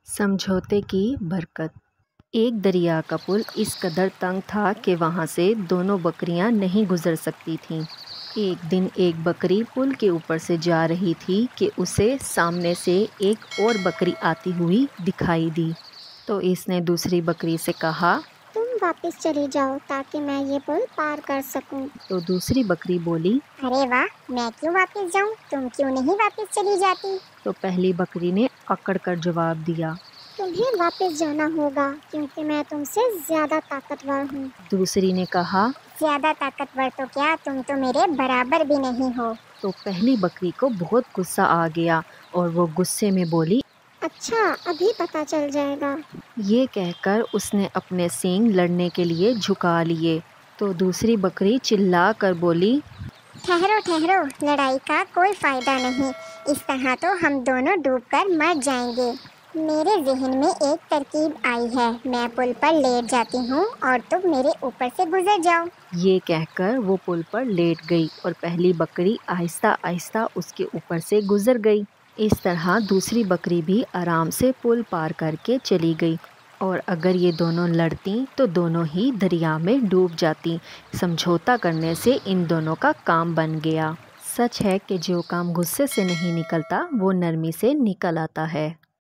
समझौते की बरकत। एक दरिया का पुल इस कदर तंग था कि वहाँ से दोनों बकरियाँ नहीं गुजर सकती थीं। एक दिन एक बकरी पुल के ऊपर से जा रही थी कि उसे सामने से एक और बकरी आती हुई दिखाई दी। तो इसने दूसरी बकरी से कहा, तुम वापस चली जाओ ताकि मैं ये पुल पार कर सकूं। तो दूसरी बकरी बोली, अरे वाह, मैं क्यों वापस जाऊं? तुम क्यों नहीं वापस चली जाती? तो पहली बकरी ने अकड़ कर जवाब दिया, तुम्हें वापस जाना होगा क्योंकि मैं तुमसे ज्यादा ताकतवर हूँ। दूसरी ने कहा, ज्यादा ताकतवर तो क्या, तुम तो मेरे बराबर भी नहीं हो। तो पहली बकरी को बहुत गुस्सा आ गया और वो गुस्से में बोली, अच्छा, अभी पता चल जाएगा। ये कहकर उसने अपने सींग लड़ने के लिए झुका लिए। तो दूसरी बकरी चिल्ला कर बोली, ठहरो ठहरो, लड़ाई का कोई फायदा नहीं, इस तरह तो हम दोनों डूबकर मर जाएंगे। मेरे जहन में एक तरकीब आई है, मैं पुल पर लेट जाती हूँ और तुम मेरे ऊपर से गुजर जाओ। ये कहकर वो पुल पर लेट गई और पहली बकरी आहिस्ता आहिस्ता उसके ऊपर से गुजर गई। इस तरह दूसरी बकरी भी आराम से पुल पार करके चली गई और अगर ये दोनों लड़ती तो दोनों ही दरिया में डूब जाती। समझौता करने से इन दोनों का काम बन गया। सच है कि जो काम गुस्से से नहीं निकलता वो नरमी से निकल आता है।